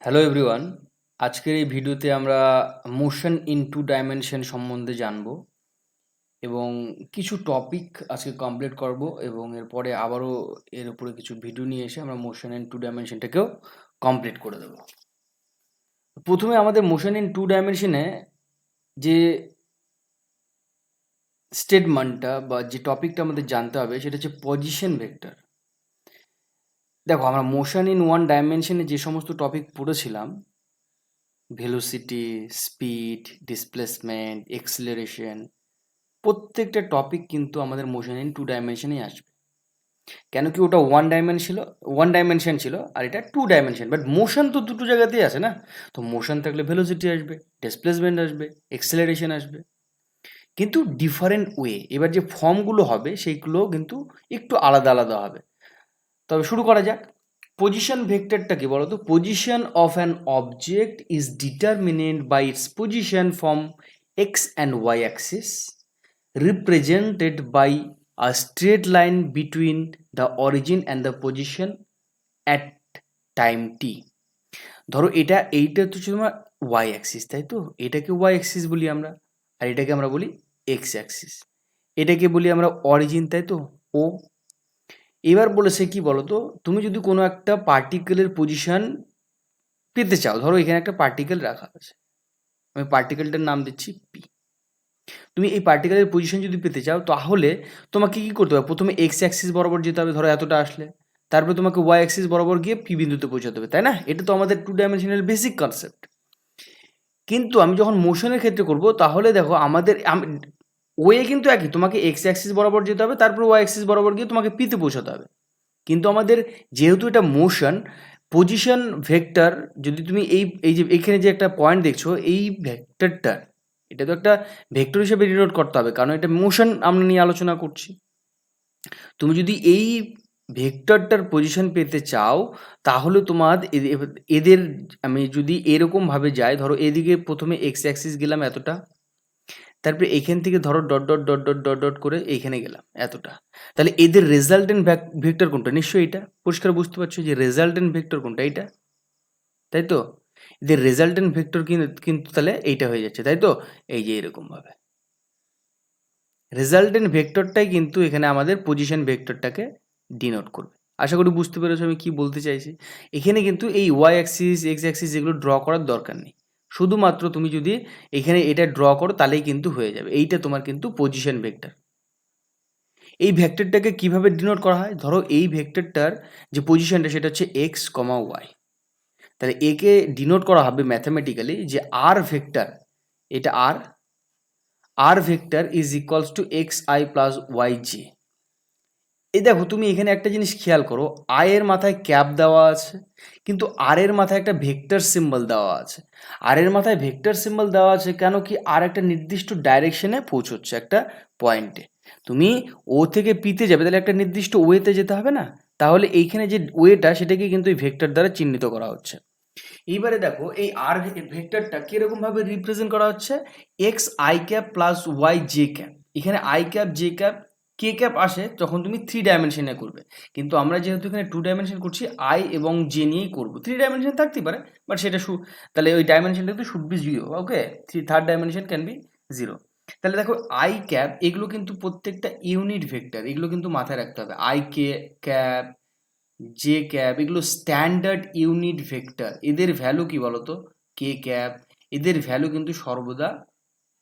Hello everyone, আজকের এই ভিডিওতে আমরা মোশন ইন টু ডাইমেনশন সম্বন্ধে জানবো এবং কিছু টপিক আজকে কমপ্লিট করব এবং এরপরে আবারও এর উপরে কিছু ভিডিও নিয়ে এসে আমরা মোশন ইন টু ডাইমেনশনটাকেও কমপ্লিট করে দেবো। প্রথমে আমাদের মোশন ইন টু ডাইমেনশনে যে স্টেটমেন্টটা বা যে টপিকটা আমাদের জানতে হবে সেটা হচ্ছে পজিশন ভেক্টর। দেখো, আমরা মোশন ইন ওয়ান ডাইমেনশনে যে সমস্ত টপিক পড়েছিলাম, ভেলোসিটি, স্পিড, ডিসপ্লেসমেন্ট, এক্সিলারেশন, প্রত্যেকটা টপিক কিন্তু আমাদের মোশন ইন টু ডাইমেনশনেই আসবে। কেন কি ওটা ওয়ান ডাইমেনশন ছিল আর এটা টু ডাইমেনশন, বাট মোশন তো দুটো জায়গাতেই আছে না। তো মোশন থাকলে ভেলোসিটি আসবে, ডিসপ্লেসমেন্ট আসবে, এক্সিলারেশন আসবে, কিন্তু ডিফারেন্ট ওয়ে। এবার যে ফর্মগুলো হবে সেইগুলো কিন্তু একটু আলাদা আলাদা হবে। তবে শুরু করা যাক। পজিশন ভেক্টরটা কি বলতো? Position of an object is determined by its position from x and y axis, represented by a straight line between the origin and the position at time t. ধরো এইটা তো তোমার ওয়াই অ্যাক্সিস, তাই তো? এটাকে ওয়াই অ্যাক্সিস বলি আমরা, আর এটাকে আমরা বলি এক্স অ্যাক্সিস। এটাকে বলি আমরা অরিজিন, তাই তো? ও। এবার বলেছে কি বলতো, তুমি যদি কোনো একটা পার্টিকেলের পজিশন পেতে চাও, ধরো এখানে একটা পার্টিকেল রাখা আছে, আমি পার্টিকেলটার নাম দিচ্ছি পি। তুমি এই পার্টিকেলের পজিশন যদি পেতে চাও তাহলে তোমাকে কি করতে হবে? প্রথমে এক্স অ্যাক্সিস বরাবর যেতে হবে, ধরো এতটা আসলে, তারপরে তোমাকে ওয়াই অ্যাক্সিস বরাবর গিয়ে পি বিন্দুতে পৌঁছাতে হবে, তাই না? এটা তো আমাদের টু ডাইমেনশনাল বেসিক কনসেপ্ট। কিন্তু আমি যখন মোশনের ক্ষেত্রে করব তাহলে দেখো আমাদের ওয়ে কিন্তু একই, তোমাকে এক্স অ্যাক্সিস বরাবর যেতে হবে, তারপর ওয়াই অ্যাক্সিস বরাবর গিয়ে তোমাকে পিতে পৌঁছাতে হবে। কিন্তু আমাদের যেহেতু এটা মোশন, পজিশন ভেক্টর, যদি তুমি এই যে এখানে যে একটা পয়েন্ট দেখছো, এই ভেক্টরটা, এটা তো একটা ভেক্টর হিসেবে ডিনোট করতে হবে, কারণ এটা মোশন আমরা নিয়ে আলোচনা করছি। তুমি যদি এই ভেক্টরটার পজিশন পেতে চাও তাহলে তোমার এদের আমি যদি এরকমভাবে যাই, ধরো এদিকে প্রথমে এক্স অ্যাক্সিস গেলাম এতটা, তারপরে এখান থেকে ধরো dot dot dot dot dot dot করে এইখানে গেলাম এতটা, তাহলে এদের রেজাল্টেন্ট ভেক্টর কোনটা? নিশ্চয়ই এটা। পরিষ্কার বুঝতে পারছো যে রেজাল্টেন্ট ভেক্টর কোনটা? এইটা, তাই তো? এদের রেজাল্টেন্ট ভেক্টর কিন্তু তাহলে এইটা হয়ে যাচ্ছে, তাই তো? এই যে এরকম ভাবে রেজাল্টেন্ট ভেক্টরটাই কিন্তু এখানে আমাদের পজিশন ভেক্টরটাকে ডিনোট করবে। আশা করি বুঝতে পেরেছো আমি কি বলতে চাইছি। এখানে কিন্তু এই ওয়াই অ্যাক্সিস, এক্স অ্যাক্সিস এগুলো ড্র করার দরকার নেই। শুধুমাত্র তুমি যদি এখানে এটা ড্র করো তাহলেই কিন্তু হয়ে যাবে। এইটা তোমার কিন্তু পজিশন ভেক্টর। এই ভেক্টরটাকে কিভাবে ডিনোট করা হয়? ধরো এই ভেক্টরটার যে পজিশনটা সেটা হচ্ছে এক্স কমা ওয়াই। তাহলে একে ডিনোট করা হবে ম্যাথামেটিক্যালি যে আর ভেক্টর, এটা r vector is equals to x i plus y j. এই দেখো, তুমি এখানে একটা জিনিস খেয়াল করো, আই এর মাথায় ক্যাপ দেওয়া আছে, কিন্তু আর এর মাথায় একটা ভেক্টর সিম্বল দেওয়া আছে। আর এর মাথায় ভেক্টর সিম্বল দেওয়া আছে কেন কি? আর একটা নির্দিষ্ট ডাইরেকশনে পৌঁছচ্ছে একটা পয়েন্টে। তুমি ও থেকে পিতে যাবে, তাহলে একটা নির্দিষ্ট ওয়েতে যেতে হবে না? তাহলে এইখানে যে ওয়েটা সেটাকে কিন্তু এই ভেক্টর দ্বারা চিহ্নিত করা হচ্ছে। এইবারে দেখো এই আর ভেক্টরটা কিরকম ভাবে রিপ্রেজেন্ট করা হচ্ছে? X i cap plus y j cap. এখানে i cap, j cap, k cap আসে যখন তুমি থ্রি ডাইমেনশনে করবে, কিন্তু আমরা যেহেতু এখানে টু ডাইমেনশন করছি, আই এবং জে নিয়েই করবো। থ্রি ডাইমেনশন থাকতেই পারে, বাট সেটা তাহলে ওই ডাইমেনশনটা কিন্তু should be zero. Okay, third dimension can be zero. তাহলে দেখো আই ক্যাপ এগুলো কিন্তু প্রত্যেকটা ইউনিট ভেক্টর, এগুলো কিন্তু মাথায় রাখতে হবে। I K cap, j cap, এগুলো স্ট্যান্ডার্ড ইউনিট ভেক্টর। এদের ভ্যালু কি বলতো? কে ক্যাপ, এদের ভ্যালু কিন্তু সর্বদা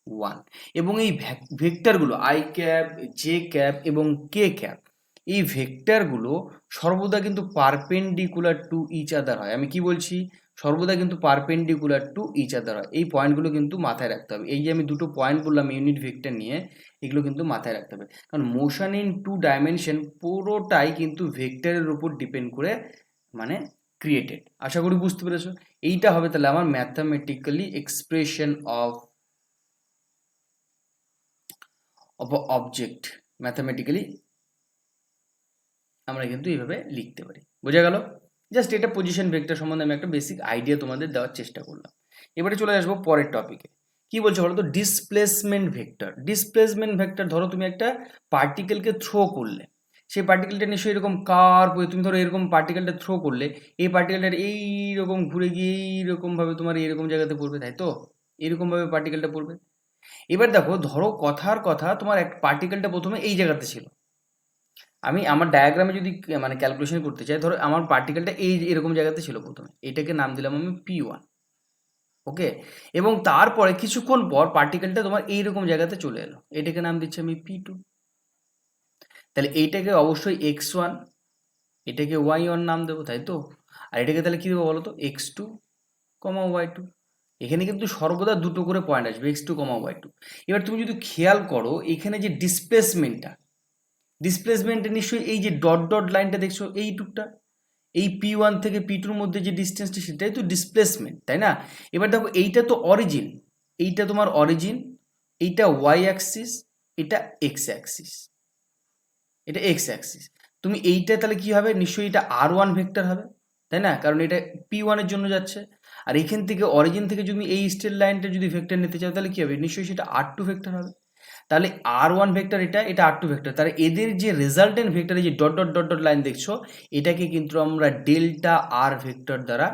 1। এবং এই ভেক্টরগুলো আই ক্যাপ, জে ক্যাপ এবং কে ক্যাপ, এই ভেক্টরগুলো সর্বদা কিন্তু পারপেন্ডিকুলার টু ইচ আদার হয়। আমি কি বলছি? সর্বদা কিন্তু পারপেন্ডিকুলার টু ইচ আদার হয়। এই পয়েন্টগুলো কিন্তু মাথায় রাখতে হবে। এই যে আমি দুটো পয়েন্ট বললাম ইউনিট ভেক্টর নিয়ে, এগুলো কিন্তু মাথায় রাখতে হবে, কারণ মোশন ইন টু ডাইমেনশন পুরোটাই কিন্তু ভেক্টরের উপর ডিপেন্ড করে মানে ক্রিয়েটেড। আশা করি বুঝতে পেরেছো। এইটা হবে তাহলে আমার mathematically expression of object. Mathematically আমরা কিন্তু এইভাবে লিখতে পারি। বোঝা গেল? জাস্ট এটা পজিশন ভেক্টর সম্বন্ধে আমি একটা বেসিক আইডিয়া তোমাদের দেওয়ার চেষ্টা করলাম। এবারে চলে আসবো পরের টপিকে। কি বলছে বলো তো? Displacement vector. ডিসপ্লেসমেন্ট ভেক্টর, ধরো তুমি একটা পার্টিকেলকে থ্রো করলে, সেই পার্টিকেলটা নিশ্চয়ই এরকম কার্ভ হয়ে, তুমি ধরো এরকম পার্টিকেলটা থ্রো করলে, এই পার্টিকেলটার এইরকম ঘুরে গিয়ে এইরকমভাবে তোমার এরকম জায়গাতে পড়বে, তাই তো? এরকমভাবে পার্টিকেলটা পড়বে। এবার দেখো, ধরো কথার কথা তোমার এক পার্টিকেলটা প্রথমে এই জায়গাতে ছিল, আমি আমার ডায়াগ্রামে যদি মানে ক্যালকুলেশন করতে চাই, ধরো আমার পার্টিকেলটা এই এরকম জায়গাতে ছিল প্রথমে, এটাকে নাম দিলাম আমি P1, ওকে। এবং তারপরে কিছুক্ষণ পর পার্টিকেলটা তোমার এইরকম জায়গাতে চলে এলো, এটাকে নাম দিচ্ছি আমি P2। তাহলে এইটাকে অবশ্যই x1, এটাকে y1 নাম দেবো, তাই তো? আর এটাকে তাহলে কি দেবো বলো তো, x2, y2। এখানে কিন্তু সর্বদা দুটো করে পয়েন্ট আসবে, x2, y2। এবার তুমি যদি খেয়াল করো, এখানে যে ডিসপ্লেসমেন্টে নিশ্চয়ই এই যে ডট ডট লাইনটা দেখছো, এইটুকটা, এই P1 থেকে P2 এর মধ্যে যে ডিস্টেন্সটা, সেটাই তো ডিসপ্লেসমেন্ট, তাই না? এবার দেখো, এইটা তো অরিজিন, এইটা তোমার অরিজিন, এইটা ওয়াই অ্যাক্সিস, এটা এক্স অ্যাক্সিস, এটা এক্স অ্যাক্সিস। তুমি এইটা তাহলে কি হবে, নিশ্চয়ই এটা R1 ভেক্টর হবে, তাই না? কারণ এটা P1 এর জন্য যাচ্ছে। আর এখান থেকে অরিজিন থেকে যদি এই স্ট্রেট লাইনটা যদি ভেক্টর নিতে চাও, তাহলে কি হবে, নিশ্চয়ই সেটা R2 ভেক্টর হবে। তাহলে R1 ভেক্টর এটা, এটা R2 ভেক্টর, তাহলে এদের যে রেজাল্টেন্ট ভেক্টর, এই যে dot dot dot dot line দেখছো, এটাকে কিন্তু আমরা ডেল্টা আর ভেক্টর দ্বারা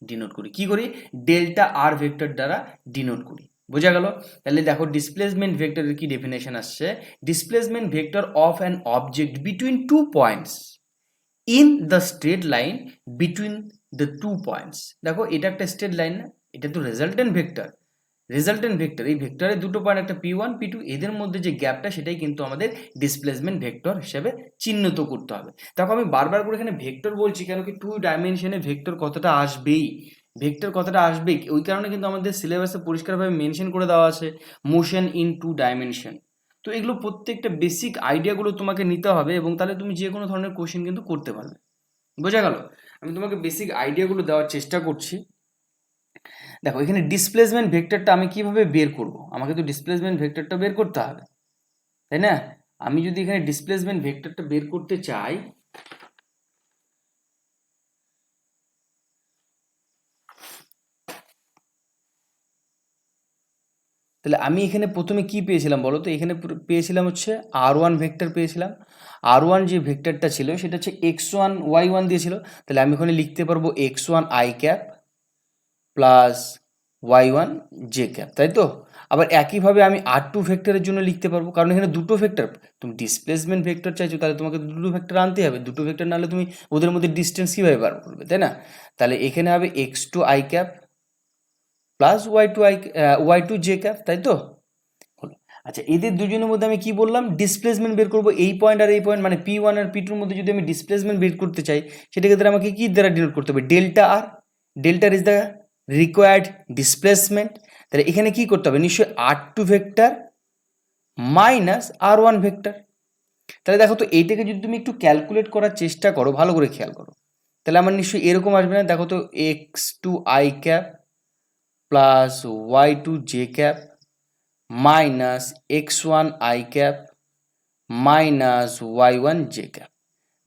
ডিনোট করি। কি করি? ডেল্টা আর ভেক্টর দ্বারা ডিনোট করি। বোঝা গেল? তাহলে দেখো, ডিসপ্লেসমেন্ট ভেক্টরের কি ডেফিনেশন আসছে, displacement vector of an object between two points in the straight line between the two points. দেখো, এটা একটা স্ট্রেট লাইন না, এটা তো রেজাল্টেন্ট ভেক্টর। এই ভেক্টরের দুটো পয়েন্ট, একটা P1 P2, এদের মধ্যে যে গ্যাপটা, সেটাই কিন্তু আমাদের ডিসপ্লেসমেন্ট ভেক্টর হিসেবে চিহ্নিত করতে হবে। দেখো, আমি বারবার করে এখানে ভেক্টর বলছি কেন, কি টু ডাইমেনশনে ভেক্টর কথাটা আসবেই, ওই কারণে কিন্তু আমাদের সিলেবাসে পরিষ্কারভাবে মেনশন করে দেওয়া আছে মোশন ইন টু ডাইমেনশন। তো এগুলো প্রত্যেকটা বেসিক আইডিয়াগুলো তোমাকে নিতে হবে, এবং তাহলে তুমি যে কোনো ধরনের কোশ্চেন কিন্তু করতে পারবে। বোঝা গেল? আমি তোমাকে বেসিক আইডিয়াগুলো দেওয়ার চেষ্টা করছি। দেখো, এখানে ডিসপ্লেসমেন্ট ভেক্টরটা আমি কিভাবে বের করব, আমাকে তো ডিসপ্লেসমেন্ট ভেক্টরটা বের করতে হবে, তাই না? আমি যদি এখানে ডিসপ্লেসমেন্ট ভেক্টরটা বের করতে চাই, তাহলে আমি এখানে প্রথমে কি পেয়েছিলাম বলো তো, এখানে পেয়েছিলাম হচ্ছে R1 ভেক্টর পেয়েছিলাম। R1 যে ভেক্টরটা ছিল, সেটা হচ্ছে x1 y1 দিয়েছিল। তাহলে আমি ওখানে লিখতে পারবো x1 i cap plus y1 j cap, তাই তো? আবার একইভাবে আমি R2 ভেক্টরের জন্য লিখতে পারবো, কারণ এখানে দুটো ভেক্টর, তুমি ডিসপ্লেসমেন্ট ভেক্টর চাইছো, তাহলে তোমাকে দুটো ভেক্টর আনতে হবে। দুটো ভেক্টর না হলে তুমি ওদের মধ্যে ডিস্টেন্স কীভাবে বার করবে, তাই না? তাহলে এখানে হবে x2 i cap plus y2 j cap, তাই তো? আচ্ছা, এদের দুজনের মধ্যে আমি কি বললাম, ডিসপ্লেসমেন্ট বের করবো। এই পয়েন্ট আর এই পয়েন্ট, মানে P1 আর P2 এর মধ্যে যদি আমি ডিসপ্লেসমেন্ট বের করতে চাই, সেটাকে দ্বারা আমাকে কি দ্বারা ডিনোট করতে হবে, delta r. Delta is the required displacement. তাহলে এখানে কি করতে হবে, নিশ্চয়ই R2 vector minus R1 vector. তাহলে দেখো তো, এইটাকে যদি তুমি একটু ক্যালকুলেট করার চেষ্টা করো, ভালো করে খেয়াল করো, তাহলে আমার নিশ্চয়ই এরকম আসবে না। দেখো তো, x2 i cap plus y2 j cap minus x1 i cap minus y1 j cap.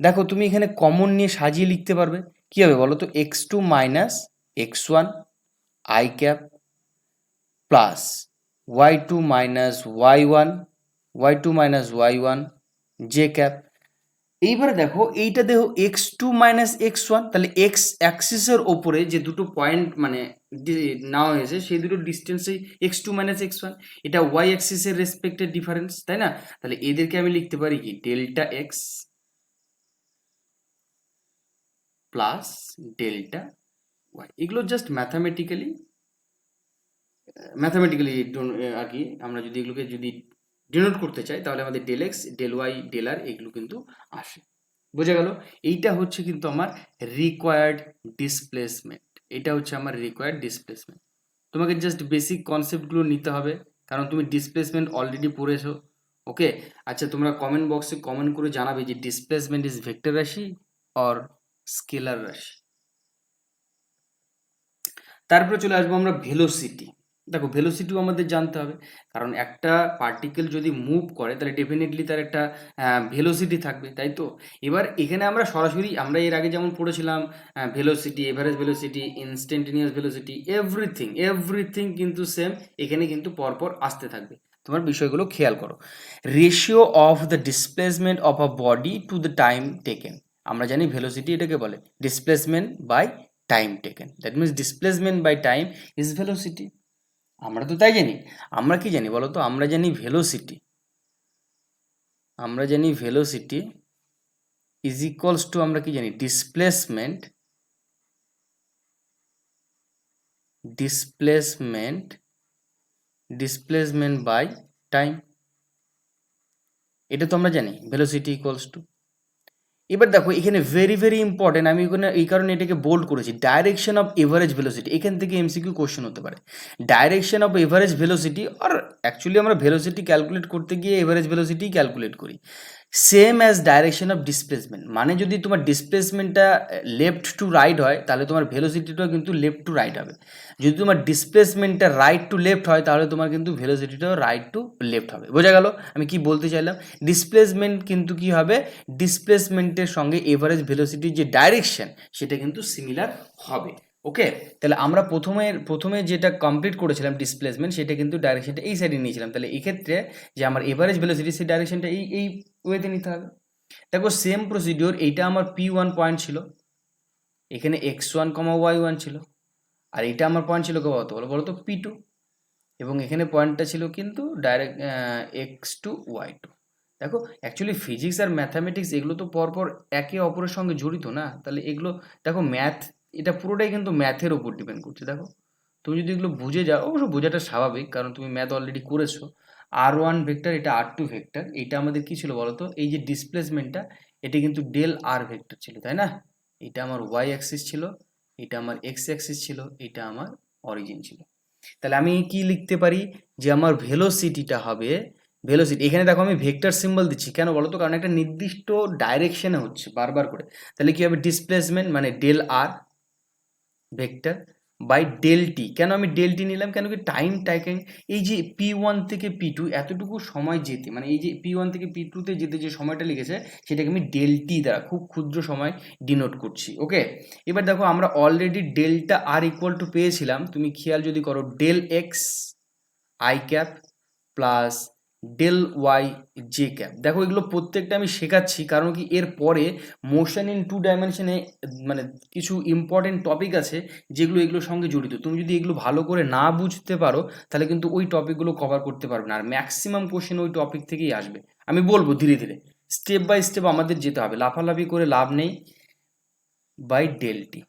দেখো, তুমি এখানে কমন নিয়ে সাজিয়ে লিখতে পারবে। কি হবে বলো তো, x2 minus x1 i cap plus y2 minus y1 j cap. এইবারে দেখো, এইটা দেখো x2 মাইনাস x1, তাহলে এক্স অ্যাক্সিসের ওপরে যে দুটো পয়েন্ট মানে নেওয়া হয়েছে, সেই দুটো ডিস্টেন্সেই x2 মাইনাস x1, এটা y অ্যাক্সিসের রেসপেক্টেড ডিফারেন্স, তাই না? তাহলে এদেরকে আমি লিখতে পারি কি, delta x plus delta y. এগুলো জাস্ট ম্যাথামেটিক্যালি আর কি, আমরা যদি এগুলোকে যদি ডিনোট করতে চাই, তাহলে আমাদের del x, del y, del r, এগুলো কিন্তু আসে। বোঝা গেল? এইটা হচ্ছে কিন্তু আমার রিকোয়ার্ড ডিসপ্লেসমেন্ট। তোমাকে জাস্ট বেসিক কনসেপ্টগুলো নিতে হবে, কারণ তুমি ডিসপ্লেসমেন্ট অলরেডি পড়েছো, ওকে। আচ্ছা, তোমরা কমেন্ট বক্সে কমেন্ট করে জানাবে যে ডিসপ্লেসমেন্ট ইজ ভেক্টর রাশি অর স্কেলার রাশি। তারপরে চলে আসবো আমরা ভেলোসিটি। দেখো, ভেলোসিটিও আমাদের জানতে হবে, কারণ একটা পার্টিকেল যদি মুভ করে, তাহলে ডেফিনেটলি তার একটা ভেলোসিটি থাকবে, তাই তো? এবার এখানে আমরা সরাসরি, আমরা এর আগে যেমন পড়েছিলাম velocity, average velocity, instantaneous velocity, everything কিন্তু সেম, এখানে কিন্তু পরপর আসতে থাকবে। তোমার বিষয়গুলো খেয়াল করো। Ratio of the displacement of a body to the time taken. আমরা জানি ভেলোসিটি এটাকে বলে displacement by time taken, that means displacement by time is velocity. আমরা তো তাই জানি। আমরা কি জানি বলো তো? আমরা জানি ভেলোসিটি ইজ ইকুয়ালস টু, আমরা কি জানি, ডিসপ্লেসমেন্ট বাই টাইম। এটা তো আমরা জানি ভেলোসিটি ইকুয়ালস টু। এবার দেখো এখানে ভেরি ভেরি ইম্পর্টেন্ট, আমি এখানে এই কারণে এটাকে বোল্ড করেছি, ডাইরেকশন অফ এভারেজ ভেলোসিটি। এখান থেকে এমসিকিউ কোশ্চেন হতে পারে। ডাইরেকশন অফ এভারেজ ভেলোসিটি, আর অ্যাকচুয়ালি আমরা ভেলোসিটি ক্যালকুলেট করতে গিয়ে এভারেজ ভেলোসিটি ক্যালকুলেট করি, same as direction of displacement. মানে যদি তোমার ডিসপ্লেসমেন্টটা লেফট টু রাইট হয় তাহলে তোমার ভেলোসিটিটাও কিন্তু লেফট টু রাইট হবে। যদি তোমার ডিসপ্লেসমেন্টটা রাইট টু লেফট হয় তাহলে তোমার কিন্তু ভেলোসিটিটাও রাইট টু লেফট হবে। বোঝা গেল আমি কি বলতে চাইলাম? ডিসপ্লেসমেন্ট কিন্তু কি হবে, ডিসপ্লেসমেন্টের সঙ্গে এভারেজ ভেলোসিটির যে ডাইরেকশন সেটা কিন্তু সিমিলার হবে। ওকে, তাহলে আমরা প্রথমে যেটা কমপ্লিট করেছিলাম ডিসপ্লেসমেন্ট, সেটা কিন্তু ডাইরেকশনটা এই সাইডে নিয়েছিলাম। তাহলে এক্ষেত্রে যে আমার এভারেজ ভেলোসিটি সেই ডাইরেকশনটা এই ওয়েতে নিতে হবে। দেখো সেম প্রসিডিওর, এইটা আমার P1 পয়েন্ট ছিল, এখানে x1, y1 ছিল, আর এইটা আমার পয়েন্ট ছিল কত বলো তো P2, এবং এখানে পয়েন্টটা ছিল কিন্তু ডাইরেক্ট x2, y2। দেখো অ্যাকচুয়ালি ফিজিক্স আর ম্যাথামেটিক্স এগুলো তো পরপর একে অপরের সঙ্গে জড়িত না। তাহলে এগুলো দেখো ম্যাথ, এটা পুরোটাই কিন্তু ম্যাথের উপর ডিপেন্ড করছে। দেখো তুমি যদি এগুলো বুঝে যাও, অবশ্য বোঝাটা স্বাভাবিক কারণ তুমি ম্যাথ অলরেডি করেছো। R1 ভেক্টর, এটা R2 ভেক্টর, এটা আমাদের কি ছিল বলো তো? এই যে ডিসপ্লেসমেন্টটা, এটা কিন্তু ডেল আর ভেক্টর ছিল, তাই না? এটা আমার ওয়াই অ্যাক্সিস ছিল, এটা আমার এক্স অ্যাক্সিস ছিল, এটা আমার অরিজিন ছিল। তাহলে আমি কি লিখতে পারি যে আমার ভেলোসিটিটা হবে, ভেলোসিটি এখানে দেখো আমি ভেক্টর সিম্বল দিচ্ছি কেন বলো তো? কারণ একটা নির্দিষ্ট ডাইরেকশনে হচ্ছে বারবার করে। তাহলে কি হবে, ডিসপ্লেসমেন্ট মানে del r vector by del t. কেন আমি ডেল টি নিলাম? কেন কি টাইম টাইকিং, এই যে P1 থেকে P2 এতটুকু সময় যেতে, মানে এই যে P1 থেকে P2 তে যেতে যে সময়টা লেগেছে সেটাকে আমি ডেল টি দ্বারা খুব ক্ষুদ্র সময় ডিনোট করছি। ওকে, এবার দেখো আমরা already delta r equal to পেয়েছিলাম, তুমি খেয়াল যদি করো, del x i cap plus del y j cap. দেখো এগুলো প্রত্যেকটা আমি শেখাচ্ছি কারণ কি এর পরে মোশন ইন 2 ডাইমেনশনে মানে কিছু ইম্পর্টেন্ট টপিক আছে যেগুলো এগুলোর সঙ্গে জড়িত। তুমি যদি এগুলো ভালো করে না বুঝতে পারো তাহলে কিন্তু ওই টপিকগুলো কভার করতে পারবে না, আর ম্যাক্সিমাম কোশ্চেন ওই টপিক থেকেই আসবে। আমি বলবো ধীরে ধীরে স্টেপ বাই স্টেপ আমাদের যেতে হবে, লাফালাফি করে লাভ নেই। বাই ডেল টি,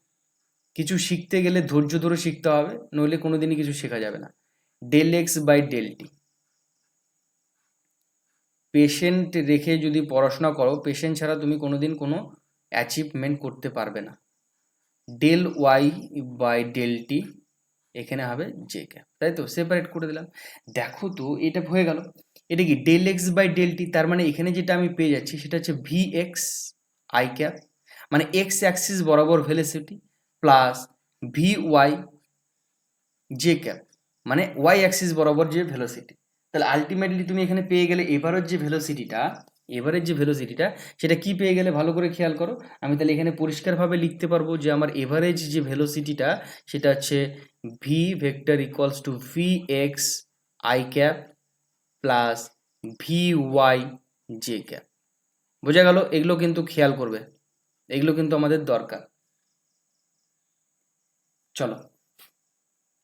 কিছু শিখতে গেলে ধৈর্য ধরে শিখতে হবে, নইলে কোনোদিনই কিছু শেখা যাবে না। Del x by del t, patient রেখে যদি পড়াশোনা করো, পেশেন্ট ছাড়া তুমি কোনোদিন কোনো অ্যাচিভমেন্ট করতে পারবে না। Del y by del t, এখানে হবে জে ক্যাপ, তাই তো? সেপারেট করে দিলাম। দেখো তো এটা হয়ে গেল। এটা কি del x by del t, তার মানে এখানে যেটা আমি পেয়ে যাচ্ছি সেটা হচ্ছে ভি এক্স আই ক্যাপ, মানে এক্স অ্যাক্সিস বরাবর velocity, plus v y j cap, মানে ওয়াই অ্যাক্সিস বরাবর যে ভেলোসিটি। তাহলে আলটিমেটলি তুমি এখানে পেয়ে গেলে এবারের যে ভেলোসিটিটা সেটা কি পেয়ে গেলে ভালো করে খেয়াল করো। আমি তাহলে এখানে পরিষ্কারভাবে লিখতে পারবো যে আমার এভারেজ যে ভেলোসিটিটা সেটা হচ্ছে v vector equals to v x i cap plus v y j cap. বোঝা গেল? এগুলো কিন্তু খেয়াল করবে, এগুলো কিন্তু আমাদের দরকার। চলো,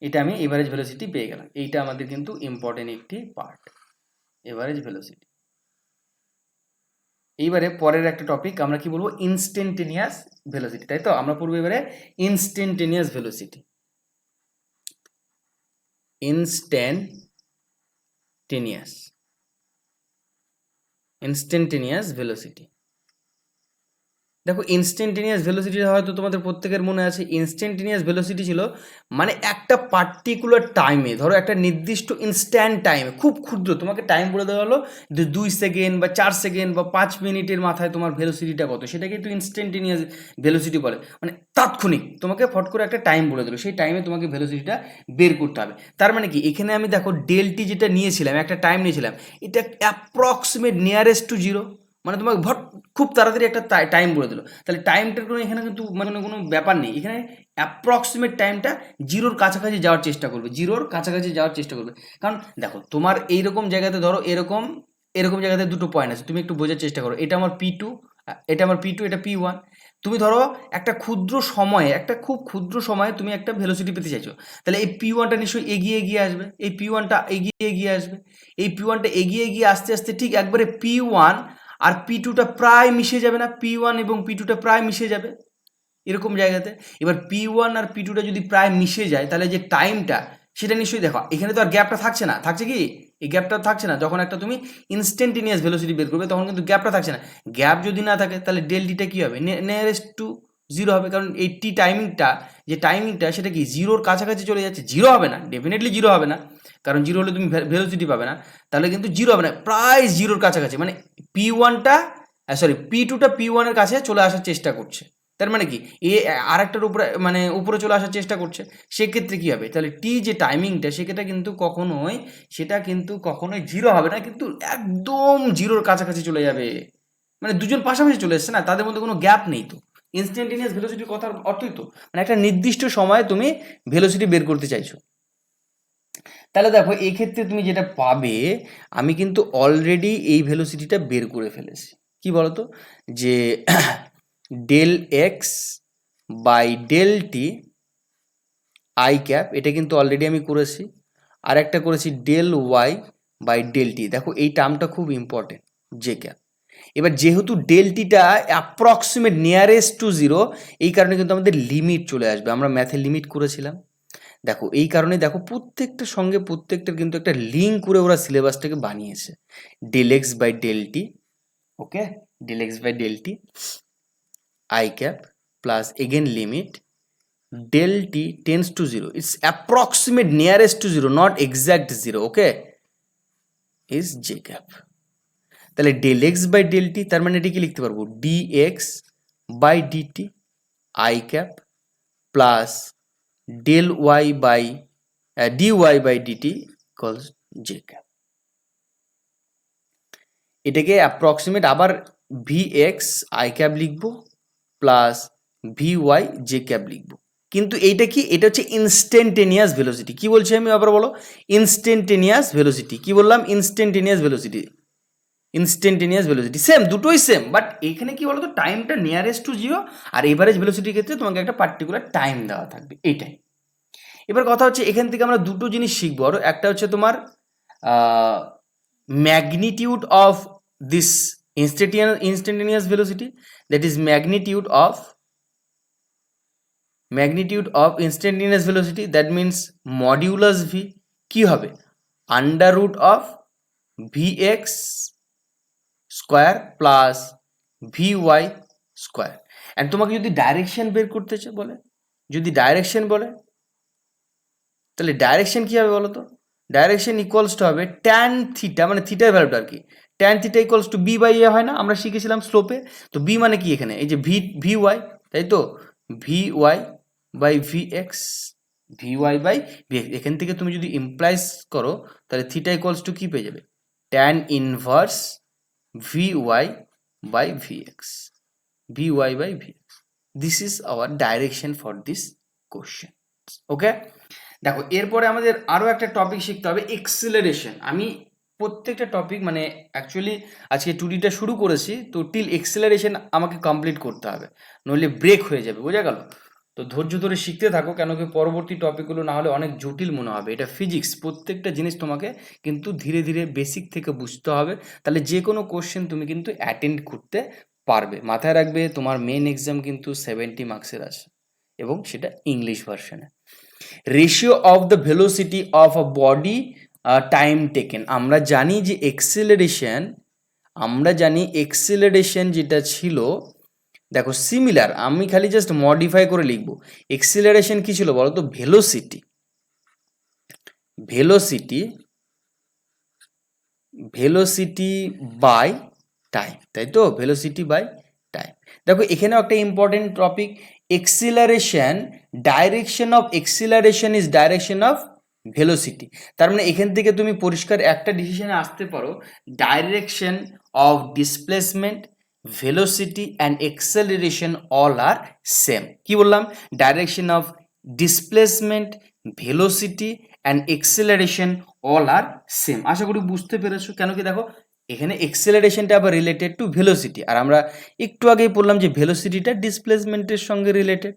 এটা আমি এভারেজ ভেলোসিটি পেয়ে গেলাম, এইটা আমাদের কিন্তু ইম্পর্টেন্ট একটি পার্ট, এভারেজ ভেলোসিটি। এইবারে পরের একটা টপিক আমরা কি বলবো, ইনস্ট্যান্টেনিয়াস ভেলোসিটি, তাই তো? আমরা পড়বো এবারে ইনস্ট্যান্টেনিয়াস ভেলোসিটি। Instantaneous velocity. দেখো ইনস্ট্যান্টেনিয়াস ভেলোসিটি হয়তো তোমাদের প্রত্যেকের মনে আছে, ইনস্ট্যান্টেনিয়াস ভেলোসিটি ছিল মানে একটা পার্টিকুলার টাইমে, ধরো একটা নির্দিষ্ট ইনস্ট্যান্ট টাইমে, খুব ক্ষুদ্র, তোমাকে টাইম বলে দেওয়া হলো যে 2 সেকেন্ড বা 4 সেকেন্ড বা 5 মিনিটের মাথায় তোমার ভেলোসিটিটা কত, সেটাকে একটু ইনস্ট্যান্টেনিয়াস ভেলোসিটি বলে। মানে তাৎক্ষণিক তোমাকে ফট করে একটা টাইম বলে দিল, সেই টাইমে তোমাকে ভেলোসিটিটা বের করতে হবে। তার মানে কি এখানে আমি দেখো ডেলটি যেটা নিয়েছিলাম, একটা টাইম নিয়েছিলাম, এটা অ্যাপ্রক্সিমেট নিয়ারেস্ট টু জিরো, মানে তোমাকে খুব তাড়াতাড়ি একটা টাইম বলে দিল। তাহলে টাইমটার কোনো এখানে কিন্তু মানে কোনো ব্যাপার নেই, এখানে অ্যাপ্রক্সিমেট টাইমটা জিরোর কাছাকাছি যাওয়ার চেষ্টা করবে, জিরোর কাছাকাছি যাওয়ার চেষ্টা করবে। কারণ দেখো তোমার এইরকম জায়গাতে ধরো এরকম এরকম জায়গাতে দুটো পয়েন্ট আছে, তুমি একটু বোঝার চেষ্টা করো, এটা আমার P2, এটা আমার P2, এটা P1। তুমি ধরো একটা ক্ষুদ্র সময়ে, একটা খুব ক্ষুদ্র সময়ে তুমি একটা ভেলোসিটি পেতে চাইছো, তাহলে এই P1টা নিশ্চয়ই এগিয়ে এগিয়ে আসবে, এই P1টা এগিয়ে এগিয়ে আসবে, এই P1টা এগিয়ে এগিয়ে আস্তে আস্তে ঠিক একবারে P1 আর P2টা প্রায় মিশে যাবে না, P1 এবং P2টা প্রায় মিশে যাবে এরকম জায়গাতে। এবার P1 আর P2টা যদি প্রায় মিশে যায়, তাহলে যে টাইমটা সেটা নিশ্চয়ই দেখো এখানে তো আর গ্যাপটা থাকছে না, থাকছে কি? এই গ্যাপটা থাকছে না। যখন একটা তুমি ইনস্ট্যান্টেনিয়াস ভেলোসিটি বের করবে তখন কিন্তু গ্যাপটা থাকছে না। গ্যাপ যদি না থাকে তাহলে ডেল টিটা কী হবে? নিয়ারেস্ট টু জিরো হবে, কারণ এই টি টাইমিংটা, যে টাইমিংটা সেটা কি জিরোর কাছাকাছি চলে যাচ্ছে। জিরো হবে না, ডেফিনেটলি জিরো হবে না, কারণ জিরো হলে তুমি ভেলোসিটি পাবে না, তাহলে কিন্তু জিরো হবে না, প্রায় জিরোর কাছাকাছি, মানে P1টা P2টা P1-এর কাছে চলে আসার চেষ্টা করছে। তার মানে কি এ আরেকটার উপরে, মানে উপরে চলে আসার চেষ্টা করছে। সেক্ষেত্রে কী হবে? তাহলে টি যে টাইমিংটা সেটা কিন্তু কখনোই জিরো হবে না, কিন্তু একদম জিরোর কাছাকাছি চলে যাবে। মানে দুজন পাশাপাশি চলে এসছে না, তাদের মধ্যে কোনো গ্যাপ নেই। তো ইনস্ট্যান্টেনিয়াস ভেলোসিটির কথার অর্থই তো মানে একটা নির্দিষ্ট সময়ে তুমি ভেলোসিটি বের করতে চাইছো। তাহলে দেখো এই ক্ষেত্রে তুমি যেটা পাবে, আমি কিন্তু অলরেডি এই ভেলোসিটিটা বের করে ফেলেছি। কি বলতো, যে del x by del t i cap, এটা কিন্তু অলরেডি আমি করেছি। আর একটা করেছি del y by del t. দেখো এই টার্মটা খুব ইম্পর্টেন্ট, জে ক্যাপ। এবার যেহেতু ডেল টিটা অ্যাপ্রক্সিমেট নিয়ারেস্ট টু জিরো, এই কারণে কিন্তু আমাদের লিমিট চলে আসবে। আমরা ম্যাথে লিমিট করেছিলাম। দেখো এই কারণে দেখো প্রত্যেকটার সঙ্গে প্রত্যেকটার কিন্তু একটা লিঙ্ক করে ওরা সিলেবাসটাকে বানিয়েছে। Del x by del t, okay, del x by del t i cap plus again limit del t tends to 0, it's approximate nearest to 0, not exact 0, okay, is j cap। তাহলে del x by del t, তার মানে এটি কি লিখতে পারবো? dx by dt I cap plus del y by dy by dt equals j cap। এটাকে approximate আবার vx I cap লিখবো প্লাস vy j cap লিখবো। কিন্তু এইটা কি? এটা হচ্ছে ইনস্ট্যান্টেনিয়াস ভেলোসিটি। কি বলছি আমি আবার বলো? Instantaneous velocity. কি বললাম? Instantaneous velocity. Instantaneous velocity same, দুটোই সেম, বাট এখানে কি বলতো, টাইমটা nearest to zero, R average ভেলোসিটির ক্ষেত্রে তোমাকে একটা পার্টিকুলার টাইম দেওয়া থাকবে, এইটাই। এবার কথা হচ্ছে এখান থেকে আমরা দুটো জিনিস শিখবো আরো। একটা হচ্ছে তোমার magnitude of this instantaneous velocity, that is magnitude of instantaneous velocity, that means modulus v কি হবে? Under root of vx square plus vy square. And তোমাকে যদি ডাইরেকশন বের করতে বলে, তাহলে ডাইরেকশন কি হবে বলো তো? ডাইরেকশন ইকুয়ালস টু হবে ট্যান থিটা, মানে থিটার ভ্যালুটা আর কি, tan theta equals to b by a হয় না, আমরা শিখেছিলাম স্লোপে। তো বি মানে কি এখানে? এই যে ভি ওয়াই, তাই তো, v y by v x, এখান থেকে তুমি যদি ইমপ্লাইজ করো তাহলে থিটা ইকুয়ালস টু কি পেয়ে যাবে? Tan inverse v y by v x, this is our direction for this question, okay. দেখো এরপরে আমাদের আরও একটা টপিক শিখতে হবে, এক্সিলারেশন। আমি প্রত্যেকটা টপিক, মানে অ্যাকচুয়ালি আজকে 2Dটা শুরু করেছি, তো টিল এক্সিলারেশন আমাকে কমপ্লিট করতে হবে, নইলে ব্রেক হয়ে যাবে, বোঝা গেল? তো ধৈর্য ধরে শিখতে থাকো, কেন কি পরবর্তী টপিকগুলো না হলে অনেক জটিল মনে হবে। এটা ফিজিক্স, প্রত্যেকটা জিনিস তোমাকে কিন্তু ধীরে ধীরে বেসিক থেকে বুঝতে হবে, তাহলে যে কোনো কোশ্চেন তুমি কিন্তু অ্যাটেন্ড করতে পারবে। মাথায় রাখবে তোমার মেন এক্সাম কিন্তু 70 মার্কসের আছে, এবং সেটা ইংলিশ ভার্সনে। Ratio of the velocity of a body time taken. আমরা জানি যে এক্সিলারেশন যেটা ছিল, দেখো সিমিলার, আমি খালি জাস্ট মডিফাই করে লিখবো। এক্সিলারেশন কি ছিল বলো তো? ভেলোসিটি বাই টাইম, তাই তো, ভেলোসিটি বাই টাইম। দেখো এখানেও একটা important topic, acceleration, direction of acceleration is direction of velocity. তার মানে এখান থেকে তুমি পরিষ্কার একটা ডিসিশনে আসতে পারো, direction of displacement velocity and acceleration all are same. কি বললাম? Direction of displacement, velocity and acceleration all are same. আশা করি বুঝতে পেরেছো। কেন কি দেখো এখানে acceleration টা আবার রিলেটেড টু velocity, আর আমরা একটু আগেই বললাম যে velocityটা ডিসপ্লেসমেন্টের সঙ্গে রিলেটেড।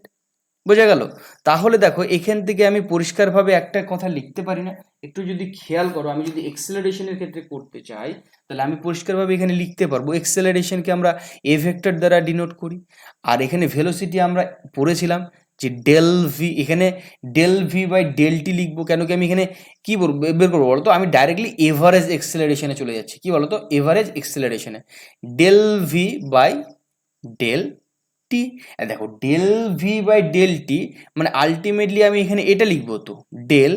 বোঝা গেল? তাহলে দেখো এখান থেকে আমি পরিষ্কারভাবে একটা কথা লিখতে পারি না? একটু যদি খেয়াল করো, আমি যদি এক্সেলারেশনের ক্ষেত্রে করতে চাই তাহলে আমি পরিষ্কারভাবে এখানে লিখতে পারবো এক্সেলারেশনকে আমরা এ ভেক্টর দ্বারা ডিনোট করি, আর এখানে ভেলোসিটি আমরা পড়েছিলাম যে ডেল ভি, এখানে del v by del t লিখবো। কেন কি আমি এখানে কি বের করবো বলতো? আমি ডাইরেক্টলি এভারেজ এক্সেলারেশনে চলে যাচ্ছি। কি বলতো? এভারেজ এক্সেলারেশনে del v by del t. দেখো del v by del t মানে আলটিমেটলি আমি এখানে এটা লিখবো, তো del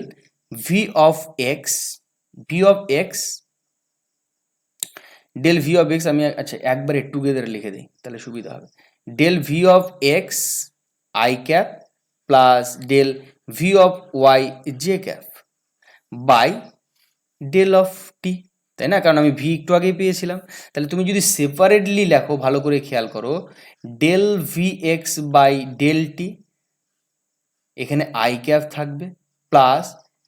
v of x, v of x, del v of x আমি আচ্ছা একবারে টুগেদার লিখে দিই তাহলে সুবিধা হবে। Del v of x i cap plus del v of y j cap by del of t, তাই না? কারণ আমি ভি একটু আগেই পেয়েছিলাম। তাহলে তুমি যদি সেপারেটলি লেখো, ভালো করে খেয়াল করো, del v x by del t, এখানে আই ক্যাপ থাকবে প্লাস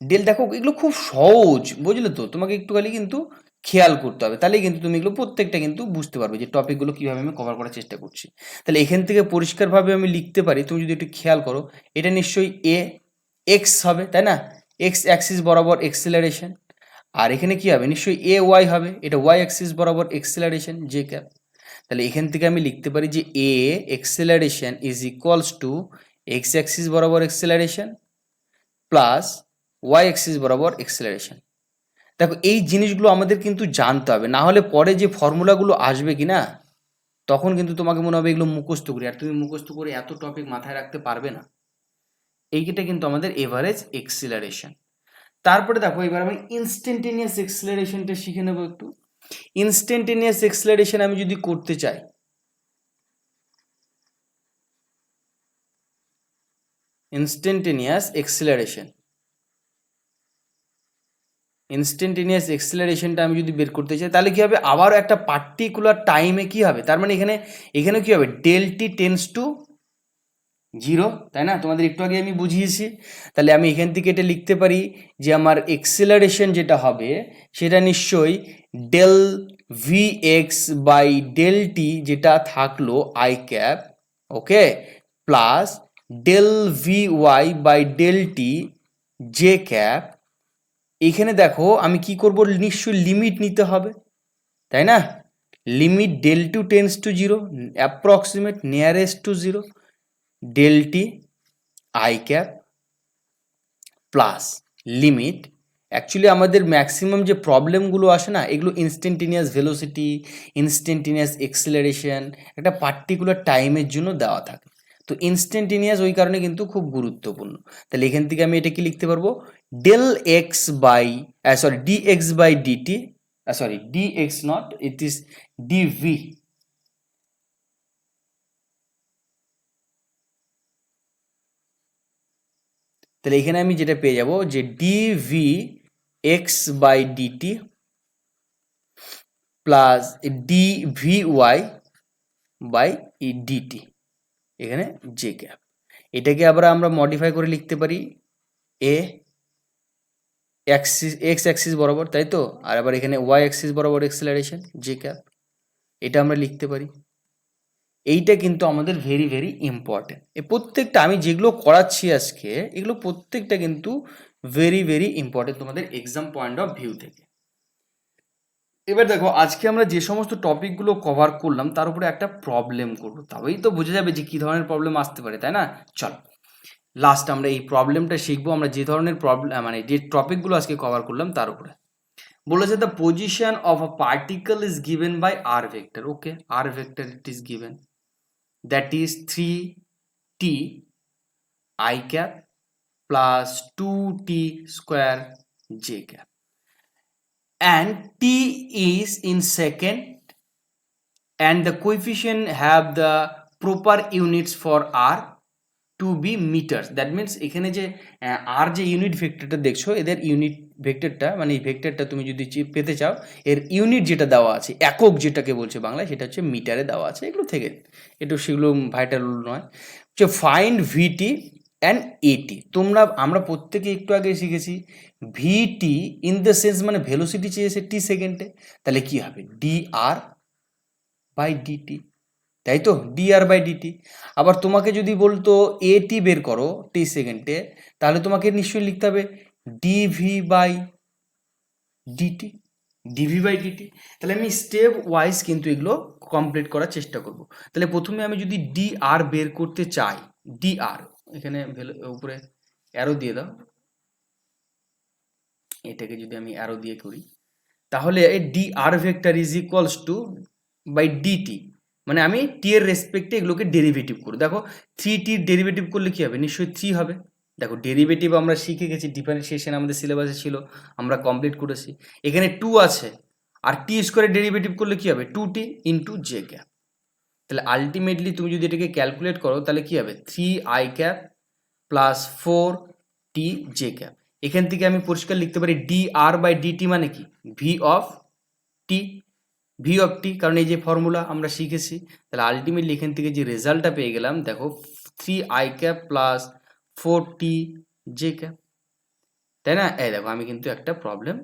ডেল। দেখো এগুলো খুব সহজ, বুঝলে তো? তোমাকে একটু খালি কিন্তু খেয়াল করতে হবে, তাহলেই কিন্তু তুমি এগুলো প্রত্যেকটা কিন্তু বুঝতে পারবে যে টপিকগুলো কীভাবে আমি কভার করার চেষ্টা করছি। তাহলে এখান থেকে পরিষ্কারভাবে আমি লিখতে পারি, তুমি যদি একটু খেয়াল করো, এটা নিশ্চয়ই এ এক্স হবে, তাই না? এক্স অ্যাক্সিস বরাবর এক্সিলারেশন, আর এখানে কি হবে? নিশ্চয়ই এ ওয়াই হবে, এটা ওয়াই অ্যাক্সিস বরাবর এক্সিলারেশন জে ক্যাপ। তাহলে এখান থেকে আমি লিখতে পারি যে a acceleration is equals to x axis বরাবর এক্সিলারেশন প্লাস ওয়াই অ্যাক্সিস বরাবর এক্সিলারেশন। দেখো এই জিনিসগুলো আমাদের কিন্তু জানতে হবে, না হলে পরে যে ফর্মুলাগুলো আসবে কি না, তখন কিন্তু তোমাকে মনে হবে এগুলো মুখস্থ করি, আর তুমি মুখস্থ করে এত টপিক মাথায় রাখতে পারবে না। এইটা কিন্তু আমাদের এভারেজ এক্সিলারেশন। তারপরে দেখো এবার আমি ইনস্ট্যান্টেনিয়াস এক্সিলারেশনটা শিখে নেবো একটু। ইনস্ট্যান্টেনিয়াস এক্সিলারেশন আমি যদি করতে চাই, ইনস্ট্যান্টেনিয়াস এক্সিলারেশন, ইনস্ট্যান্টেনিয়াস এক্সিলারেশনটা আমি যদি বের করতে চাই তাহলে কি হবে? আবারও একটা পার্টিকুলার টাইমে কি হবে? তার মানে এখানে কি হবে? Del t tends to zero, তাই না? তোমাদের একটু আগে আমি বুঝিয়েছি। তাহলে আমি এখান থেকে এটা লিখতে পারি যে আমার এক্সিলারেশন যেটা হবে সেটা নিশ্চয়ই del v x by del t যেটা থাকলো i cap, okay, plus del v y by del t j cap. এখানে দেখো আমি কি করব? নিশ্চয়ই লিমিট নিতে হবে, তাই না? Limit del t tends to zero, approximate nearest to zero, del t i cap plus limit. Actually আমাদের ম্যাক্সিমাম যে প্রবলেমগুলো আসে না, এগুলো ইনস্ট্যান্টেনিয়াস ভেলোসিটি, ইনস্ট্যান্টেনিয়াস এক্সিলারেশন একটা পার্টিকুলার টাইমের জন্য দেওয়া থাকে। তো ইনস্ট্যান্টেনিয়াস ওই কারণে কিন্তু খুব গুরুত্বপূর্ণ। তাহলে এখান থেকে আমি এটা কি লিখতে পারবো? Del x by sorry d x by dt, sorry d x not, it is dv, তাহলে এখানে আমি যেটা পেয়ে যাব যে dv x by dt plus dv y by dt, এখানে জে ক্যাপ। এটাকে আবার আমরা মডিফাই করে লিখতে পারি এ অ্যাক্সিস এক্স অ্যাক্সিস বরাবর, তাই তো? আর আবার এখানে ওয়াই অ্যাক্সিস বরাবর এক্সিলারেশন জে ক্যাপ, এটা আমরা লিখতে পারি। এইটা কিন্তু আমাদের ভেরি ভেরি ইম্পর্টেন্ট। এই প্রত্যেকটা আমি যেগুলো করাচ্ছি আজকে, এগুলো প্রত্যেকটা কিন্তু ভেরি ভেরি ইম্পর্টেন্ট তোমাদের এক্সাম পয়েন্ট অফ ভিউ থেকে। এবার দেখো আজকে আমরা যে সমস্ত টপিকগুলো কভার করলাম তার উপরে একটা প্রবলেম করবো, তবেই তো বোঝা যাবে যে কী ধরনের প্রবলেম আসতে পারে, তাই না? চলো লাস্ট আমরা এই প্রবলেমটা শিখবো, আমরা যে ধরনের প্রবলেম মানে যে টপিকগুলো আজকে কভার করলাম তার উপরে। বলেছে the position of a particle is given by r vector, okay, r vector it is given, that is 3t I cap plus 2t square j cap, and t is in second and the coefficient have the proper units for r, to be metres. That means এখানে যে আর যে unit ভেক্টরটা দেখছো, এদের unit ভেক্টরটা মানে এই ভেক্টরটা তুমি যদি পেতে চাও, এর ইউনিট যেটা দেওয়া আছে, একক যেটাকে বলছে বাংলায়, সেটা হচ্ছে মিটারে দেওয়া আছে। এগুলো থেকে একটু সেগুলো ভাইটাল নয়। হচ্ছে ফাইন্ড ভিটি অ্যান্ড এটি। আমরা প্রত্যেকে একটু আগে শিখেছি ভিটি ইন দ্য সেন্স মানে ভেলোসিটি চেয়েছে টি সেকেন্ডে, তাহলে কি হবে ডি আর বাই ডিটি, তাই তো ডি আর বাই ডিটি। আবার তোমাকে যদি বলতো এটি বের করো টি সেকেন্ডে, তাহলে তোমাকে নিশ্চয়ই লিখতে হবে dv by dt, dv by dt. তাহলে আমি স্টেপ ওয়াইজ কিন্তু এগুলো কমপ্লিট করার চেষ্টা করব। তাহলে প্রথমে আমি যদি ডি আর বের করতে চাই, ডি আর এখানে উপরে অ্যারো দিয়ে দাও, এটাকে যদি আমি অ্যারো দিয়ে করি, তাহলে d r vector is equals to by dt, মানে আমি টি এর রেসপেক্টে এগুলোকে ডেরিভেটিভ করব। দেখো 3টির ডেরিভেটিভ করলে কি হবে, নিশ্চয়ই 3 হবে। দেখো ডেরিভেটিভ আমরা শিখে গেছি, ডিফারেন্সিয়েশন আমাদের সিলেবাসে ছিল, আমরা কমপ্লিট করেছি। এখানে 2 আছে, আর টি স্কোয়ারের ডেরিভেটিভ করলে কি হবে 2t ইন্টু জে ক্যাপ। তাহলে আলটিমেটলি তুমি যদি এটাকে ক্যালকুলেট করো, তাহলে কি হবে 3i cap plus 4t J cap. এখান থেকে আমি পরিষ্কার লিখতে পারি ডি আর বাই ডিটি মানে কি v of t, v of t, কারণ এই যে ফর্মুলা আমরা শিখেছি। তাহলে আলটিমেটলি এখান থেকে যে রেজাল্টটা পেয়ে গেলাম, দেখো 3i cap plus 4t J cap, তাই না? এই দেখো আমি কিন্তু একটা প্রবলেম,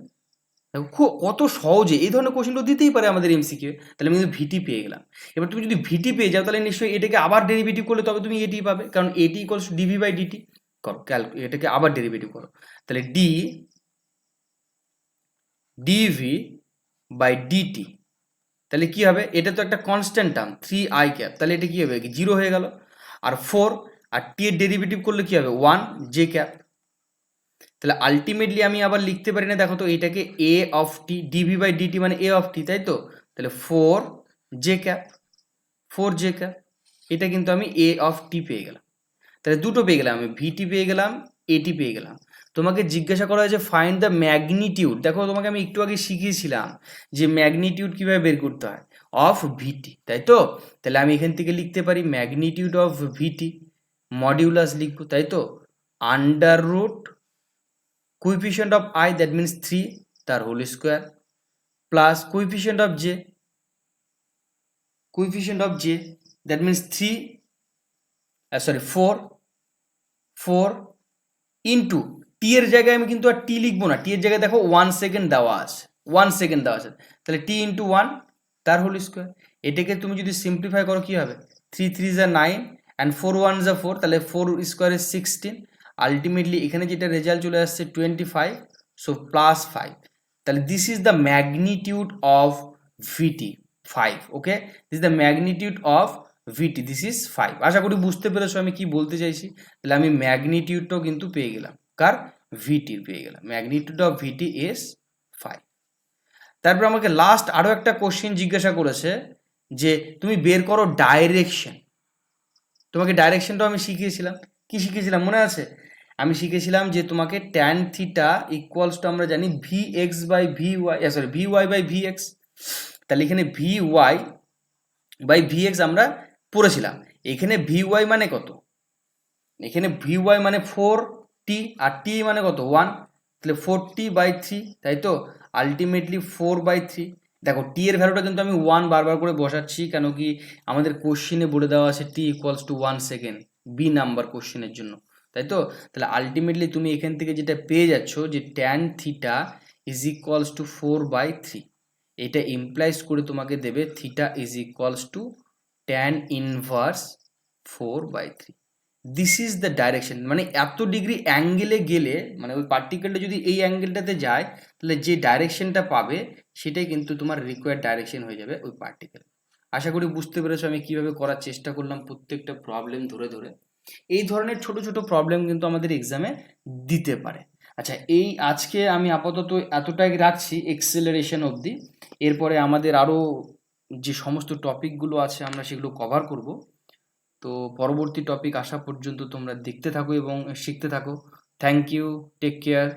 দেখো খুব কত সহজে এই ধরনের কোশ্চেনগুলো দিতেই পারে আমাদের এমসিকিউ। তাহলে আমি কিন্তু ভিটি পেয়ে গেলাম। এবার তুমি যদি ভিটি পেয়ে যাও, তাহলে নিশ্চয়ই এটাকে আবার ডেরিভেটিভ করলে তবে তুমি এটি পাবে, কারণ এটি equals to dv by dt. করো এটাকে আবার ডেরিভেটিভ করো, তাহলে ডিভি বাই ডিটি, তাহলে কি হবে, এটা তো একটা কনস্ট্যান্ট টার্ম 3i ক্যাপ, তাহলে এটা কি হবে 0 হয়ে গেল। আর 4 আর টি এর ডেরিভেটিভ করলে কি হবে 1 জে ক্যাপ। তাহলে আলটিমেটলি আমি আবার লিখতে পারি না, দেখো তো এটাকে a of t, dv by dt মানে এ অফ টি, তাই তো? তাহলে 4 জে ক্যাপ, 4 জে ক্যাপ, এটা কিন্তু আমি এ অফ টি পেয়ে গেলাম। তাহলে দুটো পেয়ে গেলাম, আমি ভিটি পেয়ে গেলাম, এটি পেয়ে গেলাম। তোমাকে জিজ্ঞাসা করা হয়েছে ফাইন্ড দ্য ম্যাগনিটিউড। দেখো তোমাকে আমি একটু আগে শিখিয়েছিলাম যে ম্যাগনিটিউড কিভাবে বের করতে হয় অফ ভিটি, তাই তো? তাহলে আমি এখান থেকে লিখতে পারি ম্যাগনিটিউড অফ ভিটি মডিউলাস লিখবো, তাই তো, under root coefficient of I, that means 3 তার whole square, plus coefficient of j, that means 4 into t এর জায়গায় আমি কিন্তু আর টি লিখবো না, টি এর জায়গায় দেখো 1 সেকেন্ড দেওয়া আছে, 1 সেকেন্ড দেওয়া আছে, তাহলে টি ইন্টু 1 তার হোল স্কোয়ার। এটাকে তুমি যদি সিম্পলিফাই করো কি হবে 3 3 যা 9 অ্যান্ড 4 1 যা 4, তাহলে 4 স্কোয়ার ইজ 16। আলটিমেটলি এখানে যেটা রেজাল্ট চলে আসছে 25, সো প্লাস 5। তাহলে this is the magnitude of vt 5। Okay, this is the magnitude of vt, this is 5। আশা করি বুঝতে পেরেছো আমি কি বলতে চাইছি। তাহলে আমি ম্যাগনিটিউডটাও কিন্তু পেয়ে গেলাম, কার ভিটির পেয়ে গেলাম, ম্যাগনিটিউড অফ ভিটি ইজ 5। তারপর আমাকে লাস্ট আরও একটা কোশ্চেন জিজ্ঞাসা করেছে যে তুমি বের করো ডাইরেকশন। তোমাকে ডাইরেকশনটাও আমি শিখিয়েছিলাম, কি শিখিয়েছিলাম মনে আছে? আমি শিখেছিলাম যে তোমাকে ট্যান থিটা ইকুয়ালস টু আমরা জানি v x by v y, sorry v y by v x. তাহলে এখানে v y by v x আমরা পড়েছিলাম। এখানে ভি ওয়াই মানে কত, এখানে ভি ওয়াই মানে 4t আর টি মানে কত 1, তাহলে 4t/3, তাই তো? আলটিমেটলি 4/3। দেখো টি এর ভ্যালুটা কিন্তু আমি 1 বারবার করে বসাচ্ছি, কেন কি আমাদের কোশ্চেনে বলে দেওয়া আছে t equals to 1 second, b number কোশ্চেনের জন্য, তাই তো? তাহলে আলটিমেটলি তুমি এখান থেকে যেটা পেয়ে যাচ্ছ যে tan theta is equals two 4/3। এটা ইমপ্লাইজ করে তোমাকে দেবে theta is equals two tan inverse 4/3। This is the direction, মানে এত ডিগ্রি অ্যাঙ্গেলে গেলে, মানে ওই পার্টিকেলটা যদি এই অ্যাঙ্গেলটাতে যায়, তাহলে যে ডাইরেকশনটা পাবে সেটাই কিন্তু তোমার রিকোয়ার্ড ডাইরেকশন হয়ে যাবে ওই পার্টিকেল। আশা করি বুঝতে পেরেছো আমি কিভাবে করার চেষ্টা করলাম প্রত্যেকটা প্রবলেম ধরে ধরে। এই ধরনের ছোট ছোট প্রবলেম কিন্তু আমাদের এক্সামে দিতে পারে। আচ্ছা, এই আজকে আমি আপাতত এতটাই রাখছি এক্সেলারেশন অবধি। এরপরে আমাদের আরও যে সমস্ত টপিকগুলো আছে আমরা সেগুলো কভার করব। তো পরবর্তী টপিক আসা পর্যন্ত তোমরা দেখতে থাকো এবং শিখতে থাকো। Thank you, take care.